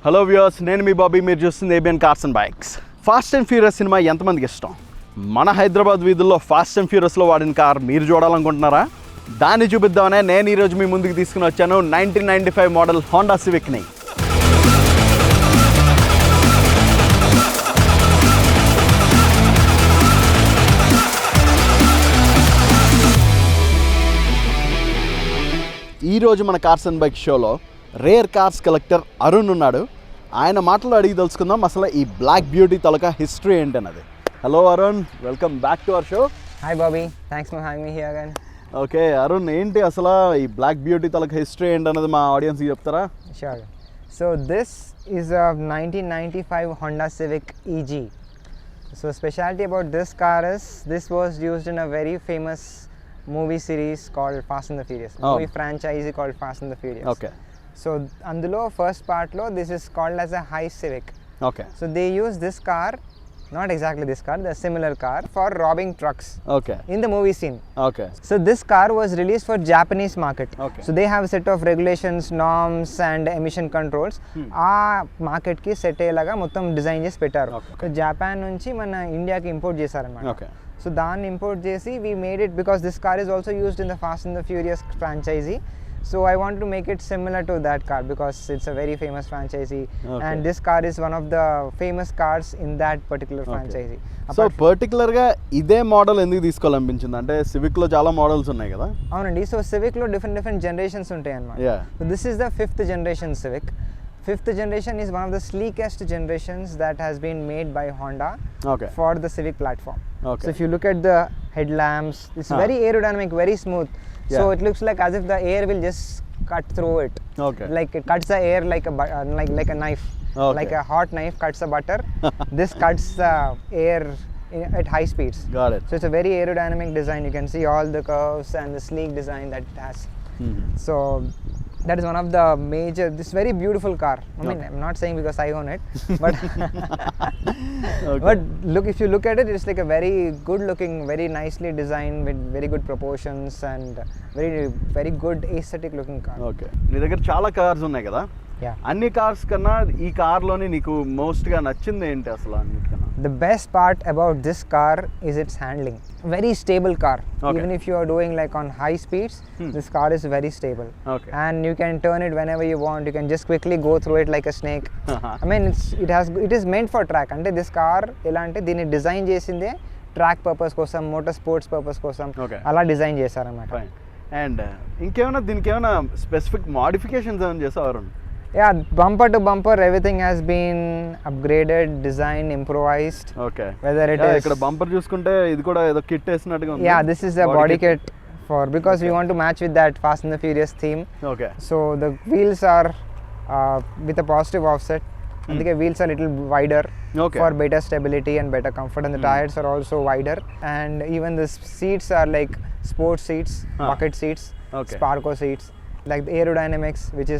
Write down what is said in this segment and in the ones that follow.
Hello viewers, నేను మీ బాబీ. మీరు చూస్తుంది ABN cars and bikes. Fast and furious cinema ఎంతమందికి ఇష్టం? మన హైదరాబాద్ వీధుల్లో ఫాస్ట్ అండ్ ఫ్యూరియస్లో వాడిన కార్ మీరు చూడాలనుకుంటున్నారా? దాన్ని చూపిద్దామనే నేను ఈరోజు మీ ముందుకు తీసుకుని వచ్చాను 1995 మోడల్ హోండా సివిక్ని. ఈరోజు మన కార్స్ అండ్ బైక్ షోలో రేర్ కార్స్ కలెక్టర్ అరుణ్ ఉన్నాడు. ఆయన మాటలు అడిగి తెలుసుకుందాం అసలు ఈ బ్లాక్ బ్యూటీ తలక హిస్టరీ ఏంటన్నది. Hello Arun, welcome back to our show. Hi Bobby, thanks for having me here again. Okay Arun, ఏంటి అసలు ఈ బ్లాక్ బ్యూటీ తలక హిస్టరీ ఏంటన్నది మా ఆడియన్స్కి చెప్తారా? Sure. So this is a 1995 Honda Civic EG. So specialty about this car is this was used in a very famous movie series called Fast and the Furious. Movie franchise called Fast and the Furious. Okay. So అందులో first పార్ట్లో this is called as a high Civic. Okay. So they use this car, not exactly this car, the similar car, for robbing trucks. Okay. In the movie scene. Okay. So this car was released for Japanese market. Okay. So they have a set of regulations, norms and emission controls. ఆ market కి set అయ్యేలాగా మొత్తం design చేసి పెట్టారు. So Japan నుంచి మన ఇండియాకి import చేశారన్నమాట. Okay. సో దాన్ని ఇంపోర్ట్ చేసి we made it because this car is also used in the Fast and the Furious franchisee. So I wanted to make it similar to that car because it's a very famous franchisee. Okay. And this car is one of the famous cars in that particular franchisee. So పర్టికులర్గా ఇదే model ఎందుకు తీసుకోవాలనిపించింది? అంటే సివిక్లో చాలా models ఉన్నాయి కదా. అవునండి. So సివిక్లో different generations ఉంటాయి అన్నమాట. So this is the 5th generation Civic. 5th generation is one of the sleekest generations that has been made by Honda. Okay. For the Civic platform. Okay. So if you look at the headlamps, it's very aerodynamic, very smooth. So it looks like as if the air will just cut through it. Okay. Like it cuts the air like a knife. Okay. Like a hot knife cuts the butter. This cuts the air at high speeds. Got it. So it's a very aerodynamic design. You can see all the curves and the sleek design that it has. So that is one of the major, this very beautiful car. I mean, I'm not saying because I own it, but Okay. but look, if you look at it, it's like a very good looking, very nicely designed with very good proportions and very good aesthetic looking car. Okay, నీ దగ్గర చాలా cars ఉన్నాయి కదా. Yeah. అన్ని cars కన్నా ఈ కార్లోని నీకు మోస్ట్గా నచ్చింది ఏంటి అసలు అన్నిటికన్నా? The best part about this car is its handling. Very stable car. Okay. Even if you are doing like on high speeds, this car is very stable. Okay. And you can turn it whenever you want. You can just quickly go through it like a snake. I mean, it is meant for track. అంటే this car ఎలా అంటే దీన్ని design చేసిందే track purpose కోసం, motor sports purpose కోసం అలా design చేశారన్నమాట. And ఇంకేమైనా దీనికి ఏమైనా స్పెసిఫిక్ మోడిఫికేషన్స్ ఏమైనా చేసారు? Yeah, bumper to bumper everything has been upgraded, designed, improvised. Okay. Whether it is ఇక్కడ బంపర్ చూసుకుంటే ఇది కూడా ఏదో కిట్ వేసినట్టుగా ఉంది. Yeah, this is a body kit for because we want to match with that Fast and the Furious theme. Okay. So the wheels are with a positive offset. అందుకే wheels are little wider. Okay. For better stability and better comfort, and the tires are also wider, and even the seats are like sports seats, bucket seats, Okay. Sparco seats, like the aerodynamics which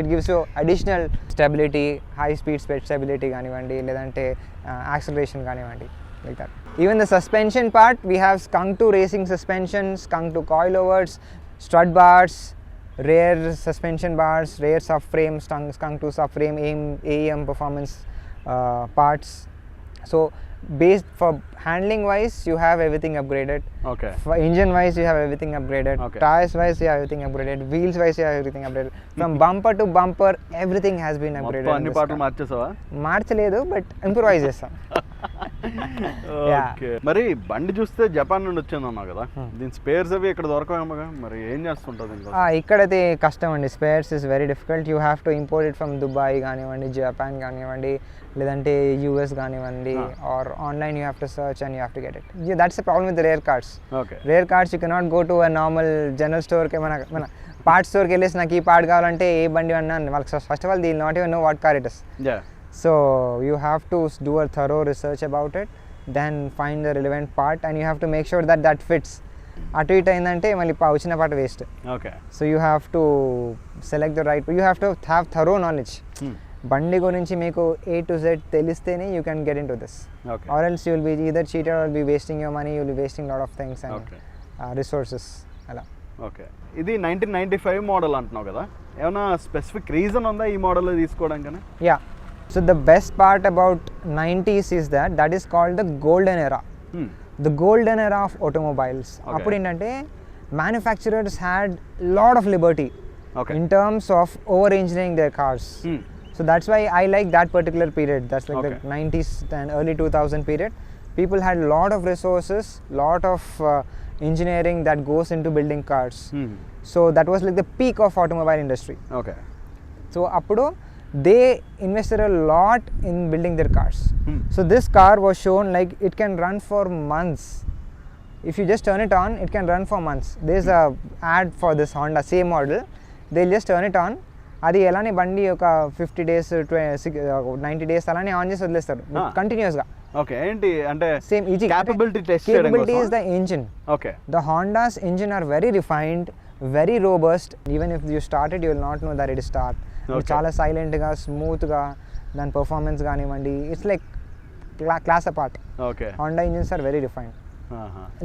gives you additional stability, high speed stability కానివ్వండి, లేదంటే acceleration కానివ్వండి, like that. Even the suspension part, we have skunk to racing suspension, skunk to coilovers, strut bars, rear suspension bars, rear subframe, skunk to subframe, AEM performance parts. So based for handling wise you have everything upgraded. Okay. For engine wise you have everything upgraded. Okay. Tires wise you have everything upgraded. Wheels wise you have everything upgraded. From bumper to bumper everything has been upgraded. మొత్తం అన్ని పార్ట్లు మార్చేసావా? మార్చలేదు, but improvise చేస్తాం. Okay. మరి బండి చూస్తే Japan నుండి వచ్చింది అన్నావు కదా, దీని స్పేర్స్ అవి ఇక్కడ దొరకవేమో, మరి ఏం చేస్తుంటుంది? ఇక్కడైతే కష్టం అండి. Spares is very difficult. You have to import it from Dubai కానివ్వండి, జపాన్ కానివ్వండి, లేదంటే యూఎస్ కానివ్వండి, or online you have to search and you have to get it. That's the problem with rare cars. Okay. Rare cars you cannot go to a normal general స్టోర్కి, మన part స్టోర్కి వెళ్ళేసి నాకు ఈ part కావాలంటే ఏ బండి అన్నా వాళ్ళకి first of all the not even know what car it is. So you have to do a thorough research about it, then find the relevant part and you have to make sure that fits. అటు ఇటు అయిందంటే మళ్ళీ వచ్చిన పాట waste. Okay. So you have to select the right, you have to have thorough knowledge. బండి గురించి మీకు A to Z తెలిస్తేనే you can get into this. Okay. Or else you will be either cheated or be wasting your money, you will be wasting lot of things and resources అలా. Okay. ఇది 1995 model అంటున్నావు కదా, ఏమైనా specific reason ఉందా ఈ model తీసుకోవడానికి? Yeah. So the best part about 90s is that is called the golden era. The golden era of automobiles. అప్పుడు ఏంటంటే manufacturers had lot of liberty in terms of over engineering their cars. So that's why I like that particular period. That's like the 90s and early 2000 period. People had lot of resources, lot of engineering that goes into building cars. So that was like the peak of automobile industry. Okay. So appudu they invested a lot in building their cars. So this car was shown like it can run for months. If you just turn it on, it can run for months. There's a ad for this Honda same model. They'll just turn it on. అది ఎలానే బండి ఒక 50 days 90 days అలానే on చేసి వదిలేస్తారు కంటిన్యూస్గా. Okay, ఏంటి అంటే same easy capability test చేయడం కోసం. Capability is the engine. Okay. The Honda's engine are very refined, very robust. Even if you start it, you will not know that it is start. చాలా సైలెంట్గా స్మూత్గా దాని performance కానివ్వండి, it's like class apart. Okay. Honda engines are very refined.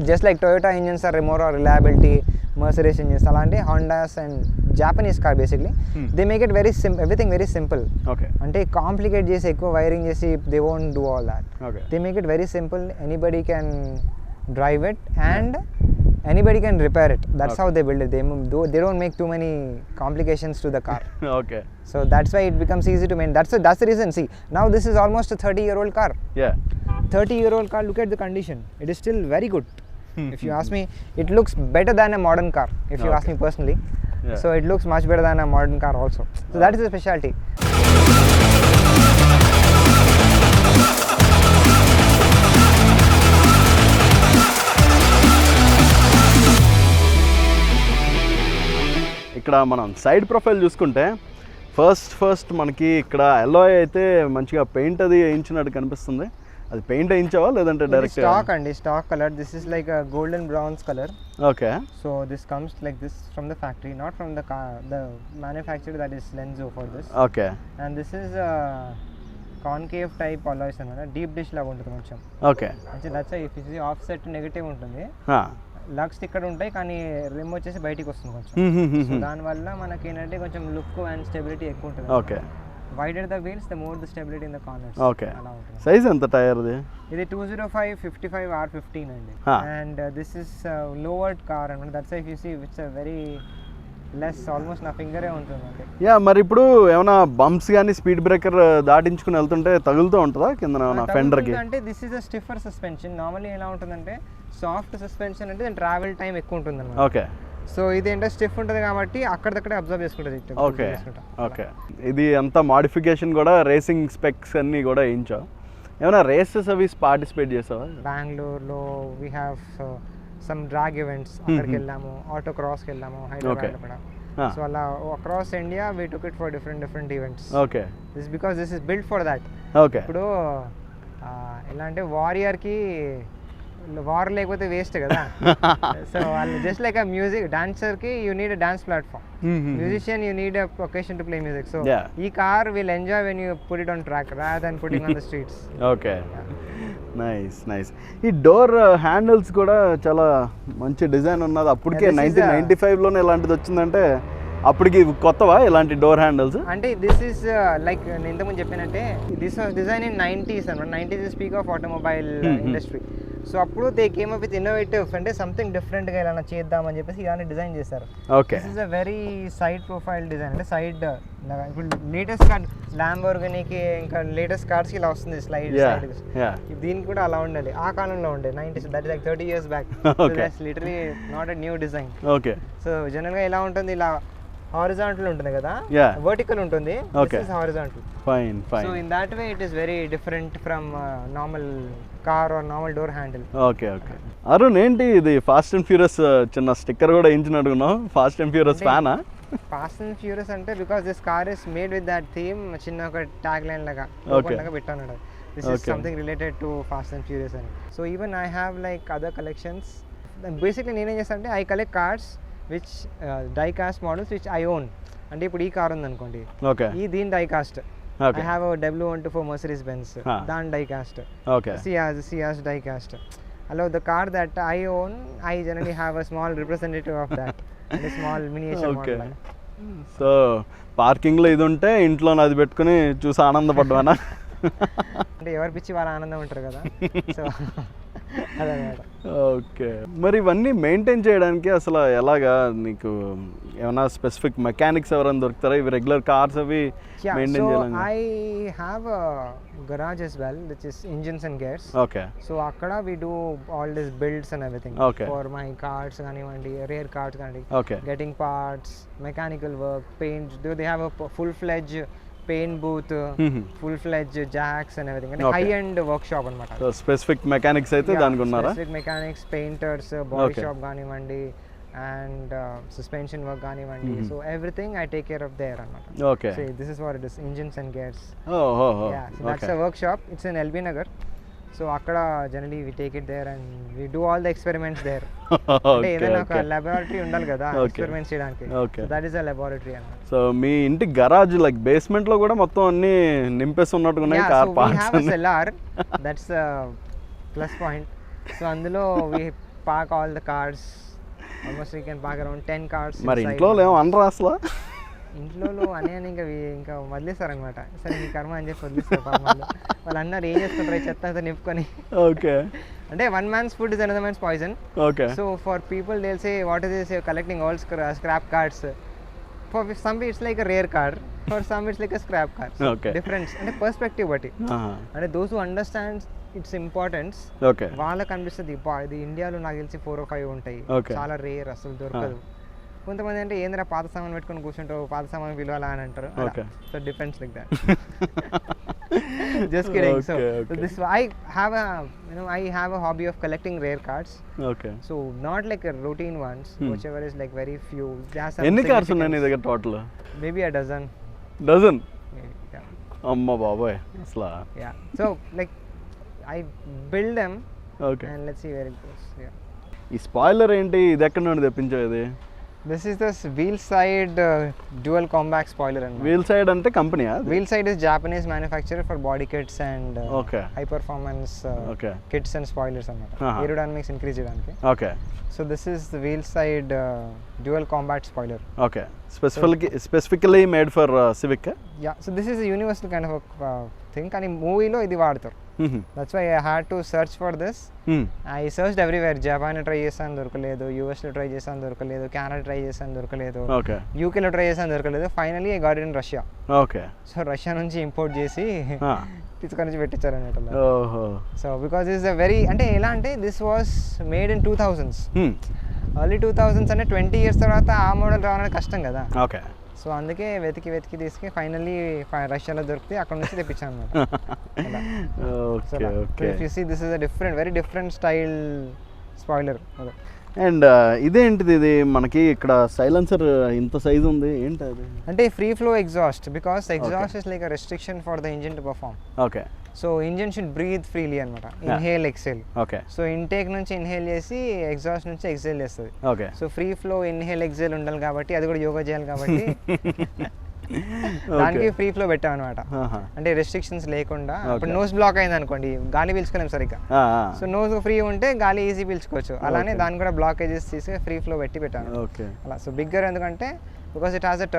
Just like Toyota engines are more reliability, Mercedes engines అలాంటి Hondas and Japanese car basically they make it very simple, everything very simple. Okay. అంటే complicate చేసి ఎక్కువ wiring చేసి they won't do all that. Okay. They make it very simple, anybody can drive it and anybody can repair it. That's how they build it. They don't make too many complications to the car. Okay. So that's why it becomes easy to maintain. That's the reason. See, now this is almost a 30-year-old car. Yeah. 30-year-old car, look at the condition. It is still very good. If you ask me, it looks better than a modern car. If you ask me personally. Yeah. So it looks much better than a modern car also. So that is the specialty. ఇక్కడ మనం side profile చూసుకుంటే first మనకి ఇక్కడ ఎల్లోయ్ అయితే మంచిగా paint అది వేయించినట్టు కనిపిస్తుంది. అది పెయింట్ వేయించావా లేదంటే డైరెక్ట్ స్టాక్ అండి, stock colour. This is like a golden bronze color. Okay. So this comes like this from the factory, not from the car, the manufacturer, that is Lenzo for this. Okay. And this is concave type alloys అన్నమాట, deep dish లాగా ఉంటుంది కొంచెం. Okay. అంటే that's if you see offset negative ఉంటుంది, lugs ఇక్కడ ఉంటాయి కానీ rim వచ్చేసి బయటికి వస్తుంది కొంచెం. సో దానివల్ల మనకి ఏంటంటే కొంచెం లుక్ అండ్ స్టెబిలిటీ ఎక్కువ ఉంటుంది. Okay. wider the wheels, the more the stability in the corners. Okay. Size ఎంత టైర్ ఇది? ఇది 205 55 R15 అండి. And this is lowered car and that's why if you see it's a very less, almost నా ఫింగరే ఉంటుంది అంటే. Yeah, మరి ఇప్పుడు ఏమైనా బంప్స్ కానీ స్పీడ్ బ్రేకర్ దాటించుకుని వెళ్తుంటే తగులుతూ ఉంటుందా కింద ఫెండర్ కి? అంటే this is a stiffer suspension. Normally ఎలా ఉంటుందంటే సాఫ్ట్ సస్పెన్షన్ అంటే దాని ట్రావెల్ టైం ఎక్కువ ఉంటుంది అన్నమాట. ఓకే. సో ఇది ఏంటో స్టిఫ్ ఉంటుంది కాబట్టి అక్కడక్కడే అబ్జర్వ్ చేసుకుంటుంది. Okay okay. ఇది అంతా మాడిఫికేషన్ కూడా రేసింగ్ స్పెక్స్ అన్నీ కూడా వేయించావు. ఏమైనా రేసెస్ అవి పార్టిసిపేట్ చేసావా? బెంగళూరులో we have some drag events, అక్కడికి వెళ్ళాము. ఆటో క్రాస్కి వెళ్ళాము హైదరాబాద్లో కూడా. సో అలా across India we took it for different events. Okay. This because this is build for that. Okay. ఇప్పుడు ఎలా అంటే వారియర్కి వార్ లేకపోతే వేస్ట్ కదా. సో వాళ్ళు జస్ట్ లైక్ మ్యూజిక్ డాన్సర్కి you need a dance platform, musician you need a occasion to play music. So ఈ car will enjoy when you put it on track rather than putting on the streets. Okay, nice nice. ఈ door handles కూడా చాలా మంచి design ఉన్నది. అప్పటికే 1995లోనే ఇలాంటిది వచ్చిందంటే అప్పటికి కొత్తవా ఇలాంటి డోర్ హ్యాండిల్స్? అంటే దిస్ ఈస్ లైక్ నేను ఇంతకుముందు చెప్పానంటే this was design in 90s అనమాట. 90s is peak of automobile industry. So అప్పుడు they came up with innovative, అంటే సంథింగ్ డిఫరెంట్గా ఇలా చేద్దామని చెప్పేసి ఇలానే డిజైన్ చేశారు. Okay. This is a very side profile design. అంటే సైడ్ ఇప్పుడు లేటెస్ట్ కార్ ల్యాంబోర్గినీకి ఇంకా లేటెస్ట్ కార్స్కి ఇలా వస్తుంది స్లైడ్. దీనికి కూడా అలా ఉండాలి. ఆ కాలంలో ఉండే 90s, that is like 30 years back. That's literally not a new design. Okay. So జనరల్గా ఎలా ఉంటుంది, ఇలా హారిజాంటల్ ఉంటుంది కదా, వర్టికల్ ఉంటుంది. This is horizontal. Fine fine. So in that way it is very different from normal car or normal door handle. Okay okay. Arun, ఏంటి ఇది fast and furious చిన్న స్టిక్కర్ కూడా వేయించినట్టున్నావు. ఫాస్ట్ అండ్ ఫ్యూరియస్ ఫ్యానా? Fast and furious అంటే because this car is made with that theme. చిన్న ఒక tag line లాగా పెట్టాను. This is something related to fast and furious అని. So even I have like other collections. Basically నేనేం చేస్తాను అంటే I collect cars which diecast models which I own. అంటే ఇప్పుడు ఈ కార్ ఉందనుకోండి, ఈ దీని diecast. I have a W124 Mercedes Benz, Dan diecast. Okay. Ciaz diecast. Although the car that I own, I generally have a small representative of that, and a small miniature model. So పార్కింగ్లో ఇది ఉంటే ఇంట్లో అది పెట్టుకుని చూసి ఆనందపడ్డానా? అంటే ఎవరి పిచ్చి వాళ్ళ ఆనందం ఉంటారు కదా, సో అదనమాట. ఓకే, మరి ఇవన్నీ మెయింటైన్ చేయడానికి అసలు ఎలాగా? నీకు ఏమైనా స్పెసిఫిక్ మెకానిక్స్ ఎవరైనా దొరుకుతారా? ఇవి రెగ్యులర్ కార్స్ అవి మెయింటైన్ చేయాలి. I have a garage as well, which is engines and gears. Okay. So akkada we do all these builds and everything. Okay. For my cars ganivandi, rear cars ganivandi. Okay. Getting parts, mechanical work, paint. They have a full-fledged paint booth, full-fledged jacks and everything. And high-end workshop anamata. So specific mechanics aithe daniki unnara? Specific mechanics, painters, body shop ganivandi, and suspension work ganivandi. So everything I take care of there anamata. Okay. So this is what it is, engines and gears. Oh. Yeah, so that's a workshop. It's in LB Nagar. So akkada generally we take it there and we do all the experiments there. అంటే ఏదైనా ఒక laboratory ఉండాలి కదా experiments చేయడానికి. So that is a laboratory అన్నమాట. So మీ ఇంటి garage like basement లో కూడా మొత్తం అన్ని నింపేసి ఉన్నట్టుగా ఉన్నాయి car parts. So we have a cellar. That's a plus point. So అందులో we park all the cars. Almost we can park around 10 cars. మరి ఇంట్లో ఏమో అనరా అసలు? ఇంట్లో అని ఇంకా వదిలేస్తారనమాట. సరే నీ కర్మ అని చెప్పి వదిలేస్తారు. వాళ్ళు అన్నారు ఏం చేసుకుంటారు చెత్త అంతా నింపుకొని. ఓకే, అంటే one man's food is another man's poison. Okay, so for people they will say what is this, collecting all scrap cards. For some it's like a rare card, for some it's like a scrap card. Difference అంటే perspective బట్టి. అంటే those who understands its importance వాళ్ళకి అనిపిస్తుంది ఇది ఇండియాలో నాకు తెలిసి 4 or 5 ఉంటాయి, చాలా రేర్, అసలు దొరకదు. కొంతమంది అంటే ఏంద్రా పాత సామాన్ పెట్టుకొని కూర్చుంటావు, పాత సామాన్ విలువలా అని అంటారు. So depends like that. Just kidding. So this I have a hobby of collecting rare cards. Okay. So not like a routine ones, whichever is like very few. Any cards ఉన్నాయి నీ దగ్గర total? Maybe a dozen. Dozen? Yeah. అమ్మ బాబాయ్ అసలా. Yeah. So like I build them. Okay. And let's see where it goes. Yeah. ఈ spoiler ఏంటి? ఇది ఎక్కడ నుండి తెప్పించేది? This is this wheel side dual combat spoiler. Wheel side ante company ah? Wheel side is Japanese manufacturer for body kits and high performance kits and spoilers anamata. Aerodynamics increase cheyadaniki. Okay. So this is the wheel side dual combat spoiler. Okay. Specifically made for Civic. Yeah. So this is a universal kind of a thing. Kani movie lo idi vaadtaru. That's why I had to search for this. I searched everywhere. Japan lo try chesanu dorukaledu, US lo try chesanu dorukaledu, Canada try chesanu dorukaledu, UK lo try chesanu dorukaledu. Finally I got it in Russia. Okay. So Russia nunchi import chesi తీసుకొని నుంచి పెట్టించారు అన్నట్టు. So because is a very అంటే ఎలా అంటే this was made in 2000s. Early 2000s అంటే 20 years తర్వాత ఆ మోడల్ రావడానికి కష్టం కదా. ఓకే. సో అందుకే వెతికి తీసుకుని ఫైనల్లీ రష్యాలో దొరికితే అక్కడ నుంచి తెప్పించాను అనమాట. You see this is a very different style spoiler. And ఇదేంటిది? ఇది మనకి ఇక్కడ సైలెన్సర్ ఇంత సైజ్ ఉంది, ఏంటి అది? అంటే free flow exhaust, because exhaust is like a restriction for the engine to perform. Okay. So engine should breathe freely అనమాట. Inhale exhale. Okay. So intake నుంచి ఇన్హేల్ చేసి ఎగ్జాస్ట్ నుంచి ఎక్సేల్ చేస్తుంది. Okay. So free flow inhale exhale ఉండాలి కాబట్టి, అది కూడా యోగా చేయాలి కాబట్టి దానికి ఫ్రీ ఫ్లో పెట్టాం అనమాట. అంటే రెస్ట్రిక్షన్స్ లేకుండా. ఇప్పుడు నోస్ బ్లాక్ అయింది అనుకోండి, గాలి పీల్చుకోలేము సరిగ్గా. సో నోస్ ఫ్రీ ఉంటే గాలి ఈజీ పీల్చుకోవచ్చు. అలానే దాన్ని కూడా బ్లాకేజెస్ తీసి ఫ్రీ ఫ్లో పెట్టాను అలా. సో బిగ్గర్ ఎందుకంటే because it has a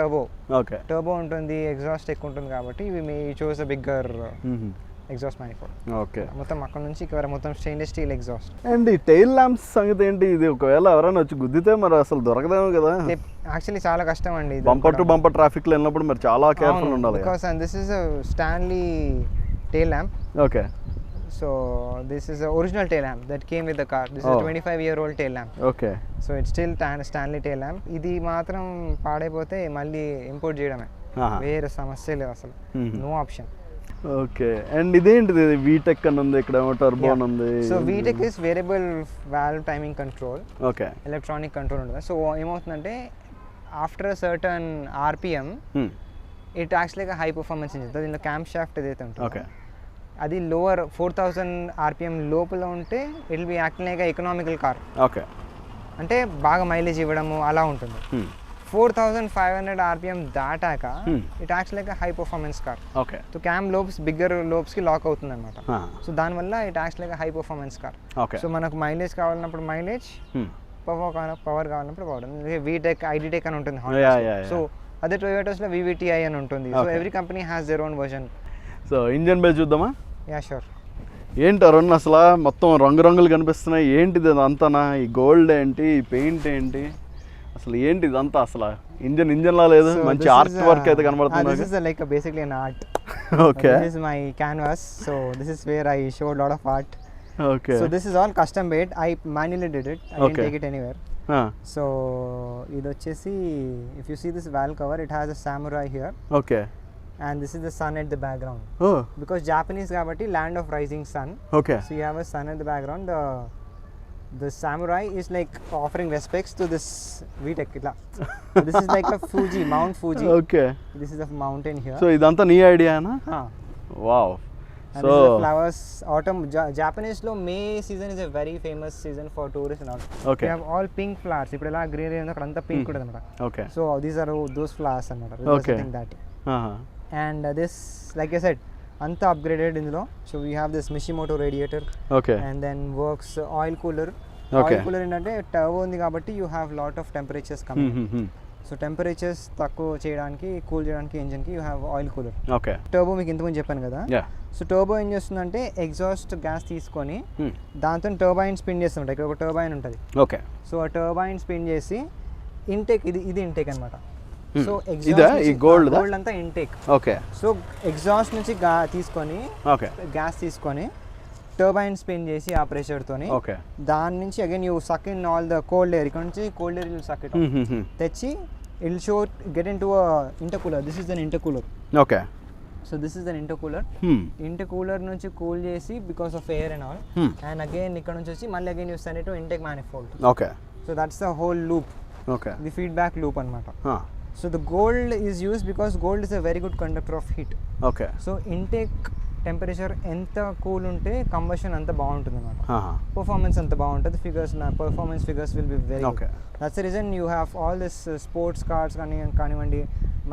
turbo ఉంటుంది, ఎగ్జాస్ట్ ఎక్కువ ఉంటుంది కాబట్టి we choose a bigger exhaust manifold. Okay. మొత్తం అక్కడ నుంచి ఇక్కడ మొత్తం స్టెయిన్లెస్ స్టీల్ ఎగ్జాస్ట్. అండ్ ఈ టైల్ ల్యాంప్స్ సంగతి ఏంటి? ఇది ఒకవేళ ఎవరైనా వచ్చి గుద్దితే మరి అసలు దొరకదేమో కదా? యాక్చువల్లీ చాలా కష్టం అండి. బంపర్ టు బంపర్ ట్రాఫిక్ లో వెళ్ళినప్పుడు మరి చాలా కేర్ఫుల్ ఉండాలి. Because this is a Stanley tail lamp. Okay. So this is the original tail lamp that came with the car. This is a 25-year-old tail lamp. Okay. So it's still Stanley tail lamp. ఇది మాత్రం పాడైపోతే మళ్ళీ import చేయడమే, వేరే సమస్య లేదు అసలు. No option. Okay. And ఇదేంటిది? VTEC అని ఉంది, ఇక్కడ టర్బో అని ఉంది. So VTEC is variable valve timing control. Okay. Electronic control ఉంటుంది. సో ఏమవుతుందంటే after a certain RPM it acts like high performance engine. దీనిలో క్యాంప్ షాఫ్ట్ ఏదైతే ఉంటుందో అది లోవర్ 4000 RPM లోపల ఉంటే it will be acting like economical car. Okay. అంటే బాగా మైలేజ్ ఇవ్వడము అలా ఉంటుంది. 4500 RPM దాటాక it acts like high performance car. Okay. So cam lobes bigger లోబ్స్కి లాక్ అవుతుంది అనమాట. సో దానివల్ల it acts like high performance car. So మనకు మైలేజ్ కావాలన్నప్పుడు మైలేజ్, పవర్ కావాలన్నప్పుడు పవర్. VTEC, IDTEC అని ఉంటుంది. సో అదే టొయోటాస్లో VVTI అని ఉంటుంది. So every company has their own version. So engine bay చూద్దామా? Yeah sure. ఏంటి అరుణ్ అసలు మొత్తం రంగురంగులు కనిపిస్తున్నాయి, ఏంటిది అంతానా? ఈ గోల్డ్ ఏంటి, ఈ పెయింట్ ఏంటి, అసలు ఏంటి ఇదంతా? అసలు ఇంజన్ లా లేదు, మంచి ఆర్ట్ వర్క్ అయితే కనబడుతుంది. This is like basically an art. Okay. This is my canvas. So this is where I showed a lot of art. Okay. So this is all custom made. I manually did it. I didn't take it anywhere. So ఇది వచ్చేసి if you see this valve cover, it has a samurai here. Okay. And this is the sun at the background. Oh. Because Japanese కాబట్టి land of rising sun. Okay. So you have a sun at the background. The samurai is like offering respects to this VTEC. This is like a Mount Fuji. Okay. This is a mountain here. So ఇదంతా నీ ఐడియానా? Wow. And this is the flowers. Autumn Japanese lo May season is a very famous season for tourists and all. Okay. We have all pink flowers. ఇప్పుడు ఎలా greenery ఉందో అక్కడ అంతా pink ఉంటుంది అన్నమాట. Okay. So these are those flowers అన్నమాట. Representing that. And this, like I said, anta upgraded ఇందులో. So we have this Mishimoto radiator. Okay. And then works oil cooler. Okay. Oil cooler ఏంటంటే turbo ఉంది కాబట్టి you have lot of temperatures coming. So temperatures తక్కువ చేయడానికి, cool చేయడానికి ఇంజిన్కి you have oil cooler. Okay. Turbo మీకు ఇంతకుముందు చెప్పాను కదా. సో టర్బో ఏం చేస్తుందంటే ఎగ్జాస్ట్ గ్యాస్ తీసుకొని దాంతో టర్బైన్ స్పిన్ చేస్తుంటాయి. ఇక్కడ ఒక టర్బైన్ ఉంటుంది. ఓకే. సో ఆ టర్బైన్ స్పిన్ చేసి ఇంటేక్, ఇది ఇంటేక్ అనమాట. సో గోల్డ్ అంతా ఇంటేక్. ఓకే. సో ఎగ్జాస్ట్ నుంచి తీసుకొని గ్యాస్ తీసుకొని టర్బైన్ స్పిన్ చేసి ఆ ప్రెషర్తోని దాని నుంచి again you suck in all the cold air. ఇక్కడ నుంచి cold air you suck it తెచ్చి it should get into intercooler. This is an intercooler. Okay. So this is an intercooler. Intercooler నుంచి cool చేసి because of air and all, and again ఇక్కడ నుంచి వచ్చి మళ్ళీ again you send it to intake manifold. Okay. So that's the whole loop. Okay. The feedback loop అనమాట. So the gold is used because gold is a very good conductor of heat. Okay. So intake temperature ఎంత cool ఉంటే combustion అంత బాగుంటుంది అనమాట. Performance అంత బాగుంటుంది. Performance figures will be very good. That's the reason you have all this sports cars కానివ్వండి,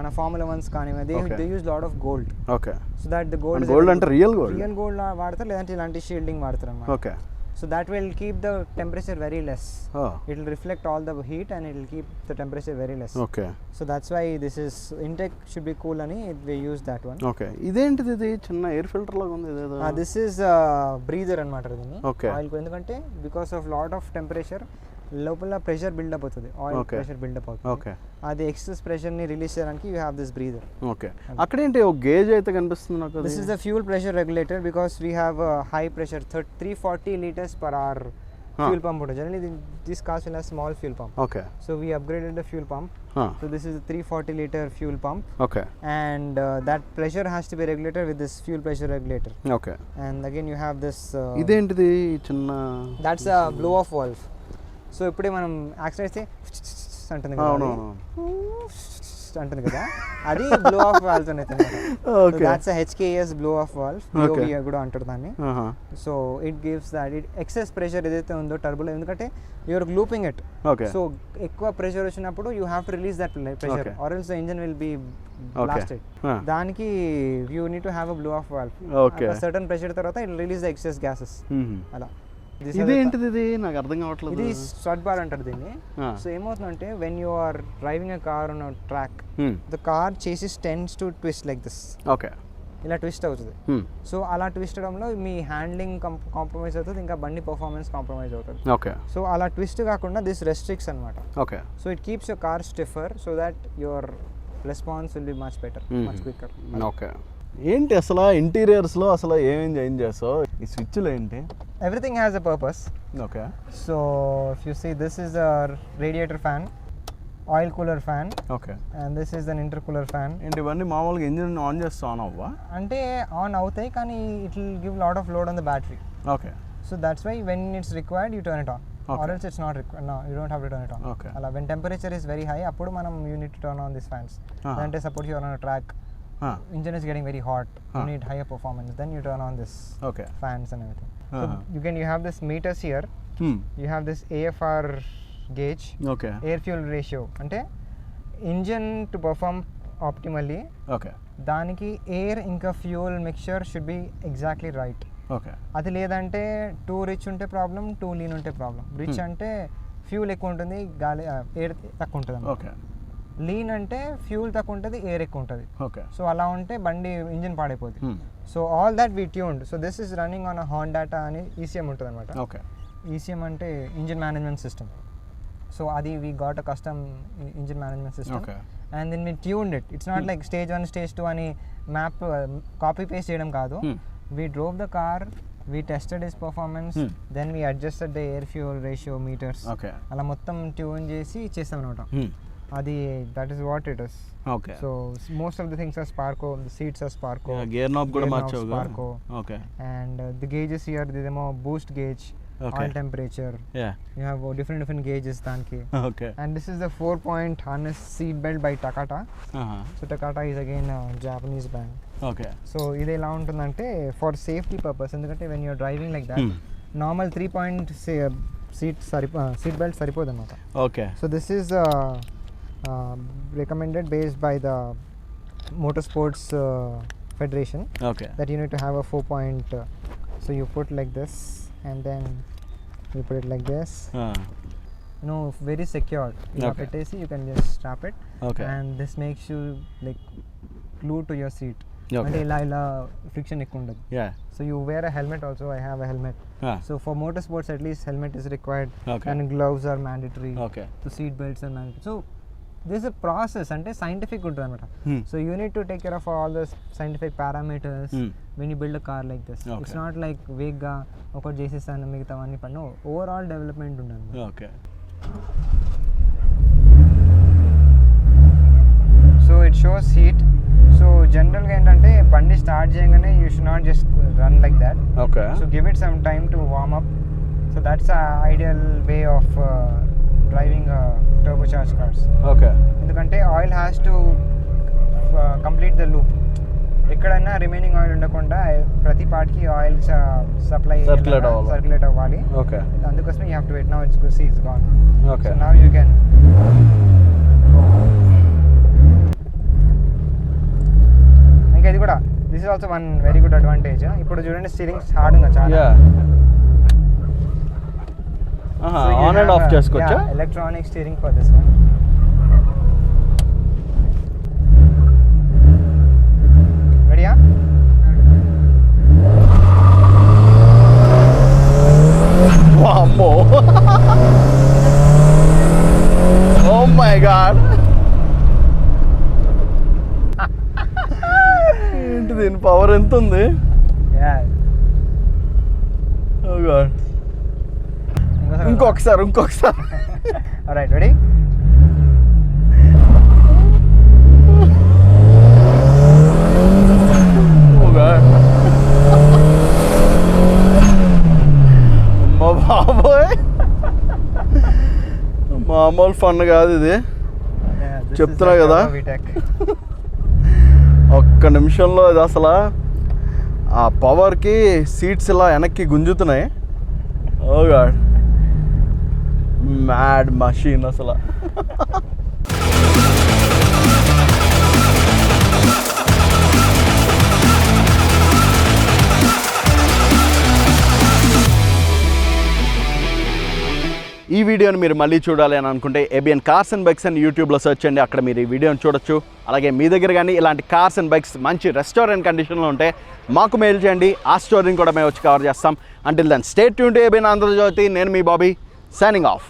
మన formula 1s కానివ్వండి, they use lot of gold. Okay. So that the gold అంటే రియల్ గోల్డ్ వాడతారు, లేదంటే ఇలాంటి షీల్డింగ్ వాడతారు అనమాట. Okay. So that will keep the temperature very less. It will reflect all the heat and it will keep the temperature very less. Okay. So that's why this is intake should be cool ani we use that one. Okay. ఇదేంటిది, ఇది చిన్న air filter లాగా ఉంది ఇదేదో. This is breather అన్నమాట దీన్ని. Oil కు ఎందుకంటే because of lot of temperature లోపల ప్రెషర్ బిల్డప్ అవుతుంది, ఆయిల్ ప్రెషర్ బిల్డప్ అవుతుంది. ఓకే. అది ఎక్సెస్ ప్రెషర్ ని రిలీజ్ చేయడానికి you have this breather. Okay. అక్కడ ఏంటి ఒక గేజ్ అయితే కనిపిస్తుంది నాకు. This is the fuel pressure regulator because we have high pressure 340 liters per hour fuel pump ఉంటుంది. Generally this cars will have small fuel pump. Okay. So we upgraded the fuel pump. So this is a 340 liter fuel pump. Okay. And that pressure has to be regulated with this fuel pressure regulator. Okay. And again you have this ఇదేంటిది చిన్న, that's a blow off valve. So ఇప్పుడే మనం accident అయితే అంటుంది కదా, అంటుంది కదా, అది బ్లో ఆఫ్ వాల్వ్ అనేది అనమాట. That's HKS blow off valve, BOV కూడా అంటారు దాన్ని. So it gives that it excess pressure ఏదైతే ఉందో టర్బోలో, ఎందుకంటే యూఆర్ లూపింగ్ ఇట్. సో ఎక్కువ ప్రెషర్ వచ్చినప్పుడు you have to release that pressure or else the engine will be blasted. దానికి you need to have a blow off valve. Certain pressure తర్వాత it release the excess gases. అలా ఇదేంటిది నాకు అర్థం కావట్లేదు. ఇది స్వట్ బార్ అంటారు దీన్ని. సో ఏమవుతుందంటే when you are driving a car on a track, the car chassis tends to twist like this. Okay. ఇలా ట్విస్ట్ అవుతుంది. సో అలా ట్విస్ట్ అవడంలో మీ హ్యాండ్లింగ్ కాంప్రమైజ్ అవుతుంది, ఇంకా బండి పర్ఫార్మెన్స్ కాంప్రమైజ్ అవుతుంది. ఓకే. సో అలా ట్విస్ట్ కాకుండా దిస్ రెస్ట్రిక్ట్స్ అనమాట. Okay. So it keeps your car stiffer so that your response will be much better, much quicker. Okay. ఏంటి అసలు ఇంటీరియర్స్లో అసలు ఏమేం చేంజ్ చేస్తావు? ఈ స్విచ్లు ఏంటి? Everything has a purpose. Okay. So if you see this is a radiator fan, oil cooler fan. Okay. And this is an intercooler fan. ఏంటి ఇవన్నీ మామూలుగా ఇంజిన్ ఆన్ చేస్తే ఆన్ అవ్వా? అంటే ఆన్ అవుతాయి కానీ it will give lot of load on the battery. Okay. So that's why when it's required you turn it on. Or else it's not required. No, you don't have to turn it on. Okay. Ala when temperature is very high, appudu manam you need to turn on these fans. Then suppose you are on a track, engine is getting very hot, you need higher performance, then you turn on this fans and everything. So you have this meters here. You have this AFR gauge. Okay. Air fuel ratio. Ante engine to perform optimally. Okay. దానికి air ఇంకా fuel mixture should be exactly right. Okay. అది లేదంటే two rich ఉంటే problem, two lean ఉంటే problem. Rich అంటే fuel ఎక్కువ ఉంటుంది, గాలి ఎయిర్ తక్కువ ఉంటుంది. ఓకే. లీన్ అంటే ఫ్యూల్ తక్కువ ఉంటుంది, ఎయిర్ ఎక్కువ ఉంటుంది. ఓకే. సో అలా ఉంటే బండి ఇంజిన్ పాడైపోతుంది. So all that we tuned. So this is running on data అని ఈసీఎం ఉంటుంది అనమాట. ఓకే. ఈసీఎం అంటే ఇంజిన్ మేనేజ్మెంట్ సిస్టమ్. సో అది we got a custom engine management system and then we tuned it. It's not like stage 1 stage 2 అని map copy paste చేయడం కాదు. We drove the car, we tested his performance, then we adjusted the air fuel ratio meters. Okay. అలా మొత్తం tune చేసి ఇచ్చేస్తాం అనమాట. అది that is what it is. Okay. So most of the things are Sparco, the seats are Sparco, gear knob కూడా మార్చావు Sparco. Okay. And the gauges here ఇదేమో boost gauge, oil temperature, you have different gauges దానికి. Okay. And this is the 4-point harness seat belt by Takata. సో Takata is again a Japanese brand. Okay. So ఇది ఎలా ఉంటుందంటే for safety purpose, ఎందుకంటే when your driving like that normal 3-point seat belt సరిపోదు అనమాట. Okay. So this is recommended based by the motor sports federation. Okay. That you need to have a 4-point. So you put like this and then you put it like this. No, very secured. You పెట్టేసి you can just strap it. Okay. And this makes you like glued to your seat. అంటే ఇలా friction ఎక్కువ ఉండదు. So you wear a helmet also. I have a helmet. So for motorsports at least helmet is required. And gloves are mandatory. So seat belts are mandatory. So this is a process అంటే scientific ఉంటుంది అనమాట. So you need to take care of all the scientific parameters when you build a car like this. It's not like వేగ్గా ఒకటి చేసేస్తాను మిగతావన్నీ పన్ను. Overall development ఉండాలి. Okay. So it shows heat. So జనరల్గా ఏంటంటే బండి స్టార్ట్ చేయగానే you should not just run like that. Okay. So give it some time to warm up. So that's ideal way of driving turbocharged cars. Okay. ఎందుకంటే oil has to complete the loop. ఎక్కడైనా remaining oil ఉండకుండా ప్రతి పార్ట్కి oil supply circulate అవ్వాలి. Okay. అందుకోసం you have to wait. Now it's gone. Okay. So now you can. ఇంకా ఇది కూడా this is also one very good advantage. ఇప్పుడు చూడండి స్టీరింగ్ హార్డ్ ఉంది చాలా. ఆన్ అండ్ ఆఫ్ చేసుకోవచ్చా? Electronic steering for this one. రెడీయా? వామ్మో. Oh my god. ఏంటి దీని పవర్ ఎంత ఉంది? Oh god. ఇంకొకసారి. Right, ready? బాబోయ్, మామూలు ఫన్ కాదు ఇది. చెప్తున్నా కదా, ఒక్క నిమిషంలో ఇది అసలు ఆ పవర్కి సీట్స్ ఇలా వెనక్కి గుంజుతున్నాయి. ఓ గాడ్, మ్యాడ్ మషీన్ అసలు. ఈ వీడియోని మీరు మళ్ళీ చూడాలి అని అనుకుంటే ABN కార్స్ అండ్ బైక్స్ అని యూట్యూబ్లో సెర్చ్ చేయండి. అక్కడ మీరు ఈ వీడియోని చూడొచ్చు. అలాగే మీ దగ్గర కానీ ఇలాంటి కార్స్ అండ్ బైక్స్ మంచి రెస్టారెంట్ కండిషన్లో ఉంటే మాకు మెయిల్ చేయండి. ఆ స్టోరీని కూడా మేము వచ్చి కవర్ చేస్తాం. Until then stay tuned to ABN Andhrajyothy. నేను మీ బాబీ, సైనింగ్ ఆఫ్.